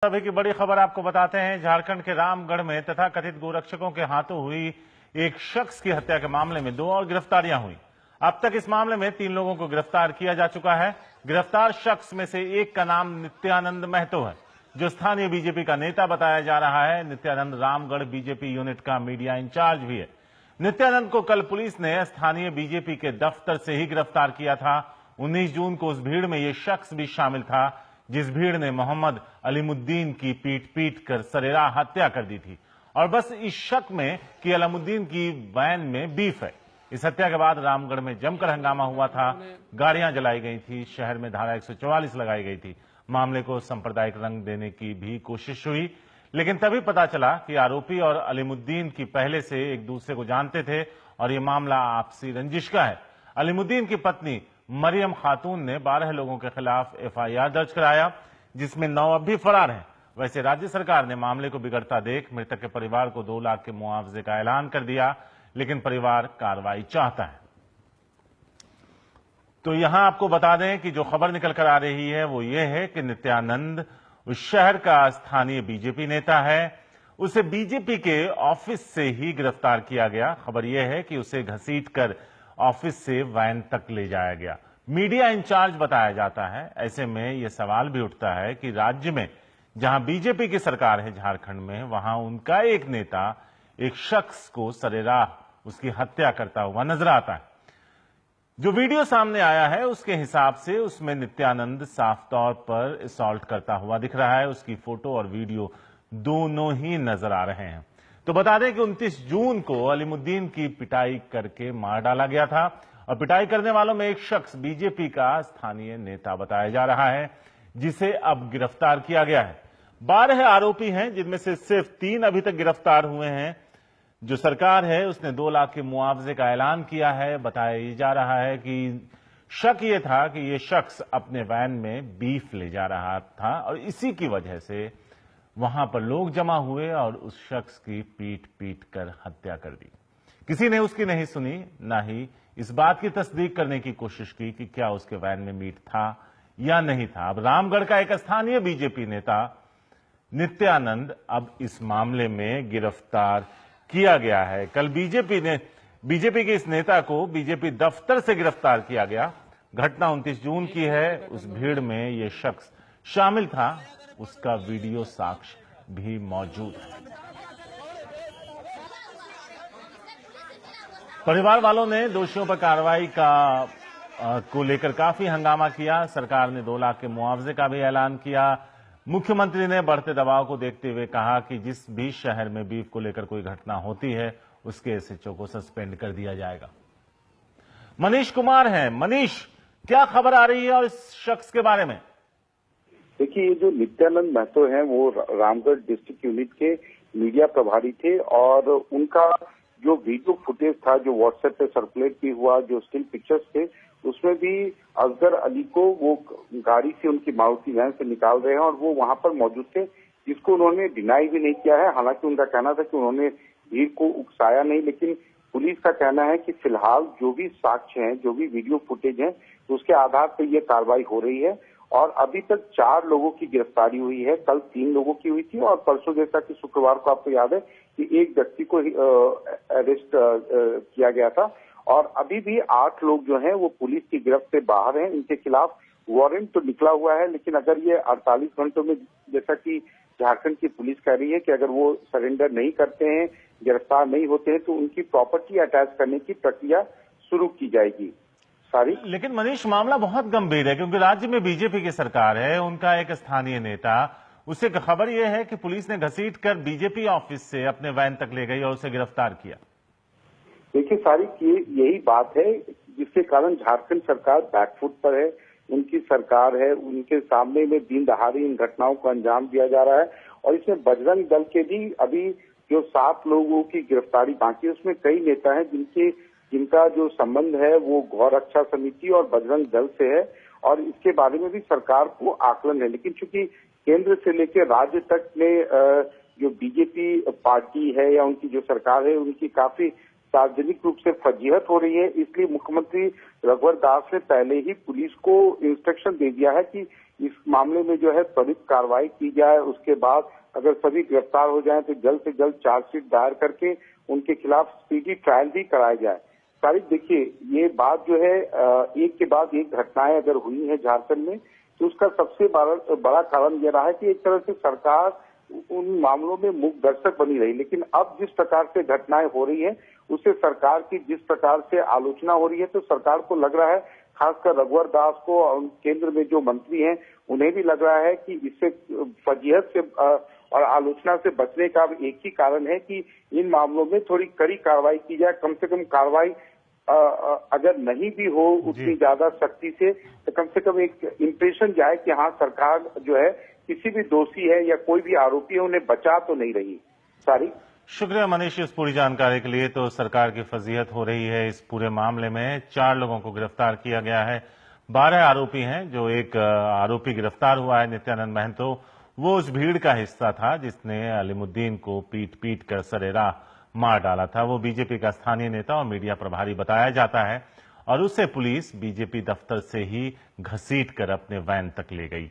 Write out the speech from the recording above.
अभी की बड़ी खबर आपको बताते हैं। झारखंड के रामगढ़ में तथाकथित गोरक्षकों के हाथों हुई एक शख्स की हत्या के मामले में 2 और गिरफ्तारियां हुई। अब तक इस मामले में 3 लोगों को गिरफ्तार किया जा चुका है। गिरफ्तार शख्स में से एक का नाम नित्यानंद महतो है, जो स्थानीय बीजेपी का नेता बताया जा रहा है। नित्यानंद रामगढ़ बीजेपी यूनिट का मीडिया इंचार्ज भी है। नित्यानंद को कल पुलिस ने स्थानीय बीजेपी के दफ्तर से ही गिरफ्तार किया था। 19 जून को उस भीड़ में यह शख्स भी शामिल था, जिस भीड़ ने मोहम्मद अलीमुद्दीन की पीट कर सरेराह हत्या कर दी थी। और बस इस शक में कि अलीमुद्दीन की वैन में बीफ है। इस हत्या के बाद रामगढ़ में जमकर हंगामा हुआ था। गाड़ियां जलाई गई थी, शहर में धारा 144 लगाई गई थी। मामले को सांप्रदायिक रंग देने की भी कोशिश हुई, लेकिन तभी पता चला कि आरोपी और अलीमुद्दीन की पहले से एक दूसरे को जानते थे और ये मामला आपसी रंजिश का है। अलीमुद्दीन की पत्नी मरियम खातून ने 12 लोगों के खिलाफ एफआईआर दर्ज कराया, जिसमें 9 अब भी फरार हैं। वैसे राज्य सरकार ने मामले को बिगड़ता देख मृतक के परिवार को 2 लाख के मुआवजे का ऐलान कर दिया, लेकिन परिवार कार्रवाई चाहता है। तो यहां आपको बता दें कि जो खबर निकल कर आ रही है वो ये है कि नित्यानंद उस शहर का स्थानीय बीजेपी नेता है। उसे बीजेपी के ऑफिस से ही गिरफ्तार किया गया। खबर यह है कि उसे घसीटकर ऑफिस से वैन तक ले जाया गया। मीडिया इंचार्ज बताया जाता है। ऐसे में यह सवाल भी उठता है कि राज्य में जहां बीजेपी की सरकार है, झारखंड में, वहां उनका एक नेता एक शख्स को सरेराह उसकी हत्या करता हुआ नजर आता है। जो वीडियो सामने आया है उसके हिसाब से उसमें नित्यानंद साफ तौर पर असॉल्ट करता हुआ दिख रहा है। उसकी फोटो और वीडियो दोनों ही नजर आ रहे हैं। तो बता दें कि 29 जून को अलीमुद्दीन की पिटाई करके मार डाला गया था और पिटाई करने वालों में एक शख्स बीजेपी का स्थानीय नेता बताया जा रहा है, जिसे अब गिरफ्तार किया गया है। 12 आरोपी हैं, जिनमें से सिर्फ 3 अभी तक गिरफ्तार हुए हैं। जो सरकार है उसने 2 लाख के मुआवजे का ऐलान किया है। बताया जा रहा है कि शक ये था कि ये शख्स अपने वैन में बीफ ले जा रहा था और इसी की वजह से वहां पर लोग जमा हुए और उस शख्स की पीट कर हत्या कर दी। किसी ने उसकी नहीं सुनी, ना ही इस बात की तस्दीक करने की कोशिश की कि क्या उसके वैन में मीट था या नहीं था। अब रामगढ़ का एक स्थानीय बीजेपी नेता नित्यानंद अब इस मामले में गिरफ्तार किया गया है। कल बीजेपी के इस नेता को बीजेपी दफ्तर से गिरफ्तार किया गया। घटना 29 जून की है। उस भीड़ में यह शख्स शामिल था, उसका वीडियो साक्ष्य भी मौजूद है। परिवार वालों ने दोषियों पर कार्रवाई को लेकर काफी हंगामा किया। सरकार ने 2 लाख के मुआवजे का भी ऐलान किया। मुख्यमंत्री ने बढ़ते दबाव को देखते हुए कहा कि जिस भी शहर में बीफ को लेकर कोई घटना होती है उसके एसएचओ को सस्पेंड कर दिया जाएगा। मनीष कुमार हैं। मनीष, क्या खबर आ रही है और इस शख्स के बारे में? देखिए, ये जो नित्यानंद महतो हैं वो रामगढ़ डिस्ट्रिक्ट यूनिट के मीडिया प्रभारी थे और उनका जो वीडियो फुटेज था, जो व्हाट्सएप पे सर्कुलेट भी हुआ, जो स्टिल पिक्चर्स थे, उसमें भी असगर अली को वो गाड़ी से उनकी मारुति वैन से निकाल रहे हैं और वो वहां पर मौजूद थे, जिसको उन्होंने डिनाई भी नहीं किया है। हालांकि उनका कहना था कि उन्होंने भीड़ को उकसाया नहीं, लेकिन पुलिस का कहना है कि फिलहाल जो भी साक्ष्य हैं, जो भी वीडियो फुटेज है, उसके आधार पर यह कार्रवाई हो रही है और अभी तक 4 लोगों की गिरफ्तारी हुई है। कल 3 लोगों की हुई थी और परसों जैसा कि शुक्रवार को आपको याद है कि एक व्यक्ति को अरेस्ट किया गया था और अभी भी 8 लोग जो हैं वो पुलिस की गिरफ्त से बाहर हैं। इनके खिलाफ वारंट तो निकला हुआ है, लेकिन अगर ये 48 घंटों में, जैसा कि झारखंड की पुलिस कह रही है कि अगर वो सरेंडर नहीं करते हैं, गिरफ्तार नहीं होते हैं, तो उनकी प्रॉपर्टी अटैच करने की प्रक्रिया शुरू की जाएगी। लेकिन मनीष, मामला बहुत गंभीर है क्योंकि राज्य में बीजेपी की सरकार है। उनका एक स्थानीय नेता, उसे खबर यह है कि पुलिस ने घसीटकर बीजेपी ऑफिस से अपने वैन तक ले गई और उसे गिरफ्तार किया। देखिए सारिक, यही बात है जिसके कारण झारखंड सरकार बैकफुट पर है। उनकी सरकार है, उनके सामने में दिन दहाड़े इन घटनाओं को अंजाम दिया जा रहा है और इसमें बजरंग दल के भी अभी जो 7 लोगों की गिरफ्तारी बाकी है, उसमें कई नेता हैं जिनका जो संबंध है वो गौ रक्षा समिति और बजरंग दल से है और इसके बारे में भी सरकार को आकलन है। लेकिन चूंकि केंद्र से लेकर राज्य तक में जो बीजेपी पार्टी है या उनकी जो सरकार है, उनकी काफी सार्वजनिक रूप से फजीहत हो रही है, इसलिए मुख्यमंत्री रघुवर दास ने पहले ही पुलिस को इंस्ट्रक्शन दे दिया है कि इस मामले में जो है त्वरित कार्रवाई की जाए। उसके बाद अगर सभी गिरफ्तार हो जाएं तो जल्द से जल्द चार्जशीट दायर करके उनके खिलाफ स्पीडी ट्रायल भी कराया जाए। तारिक, देखिए, ये बात जो है एक के बाद एक घटनाएं अगर हुई है झारखंड में, तो उसका सबसे बड़ा कारण ये रहा है कि एक तरह से सरकार उन मामलों में मूक दर्शक बनी रही। लेकिन अब जिस प्रकार से घटनाएं हो रही है, उससे सरकार की जिस प्रकार से आलोचना हो रही है, तो सरकार को लग रहा है, खासकर रघुवर दास को और केंद्र में जो मंत्री हैं उन्हें भी लग रहा है कि इससे फजीहत से और आलोचना से बचने का एक ही कारण है कि इन मामलों में थोड़ी कड़ी कार्रवाई की जाए। कम से कम कार्रवाई अगर नहीं भी हो उतनी ज्यादा सख्ती से, तो कम से कम एक इम्प्रेशन जाए कि हाँ, सरकार जो है किसी भी दोषी है या कोई भी आरोपी है उन्हें बचा तो नहीं रही। सारी शुक्रिया मनीष इस पूरी जानकारी के लिए। तो सरकार की फजीहत हो रही है इस पूरे मामले में। 4 लोगों को गिरफ्तार किया गया है, 12 आरोपी हैं। जो एक आरोपी गिरफ्तार हुआ है, नित्यानंद महतो, वो उस भीड़ का हिस्सा था जिसने अलीमुद्दीन को पीट कर सरेराह मार डाला था। वो बीजेपी का स्थानीय नेता और मीडिया प्रभारी बताया जाता है और उसे पुलिस बीजेपी दफ्तर से ही घसीट कर अपने वैन तक ले गई।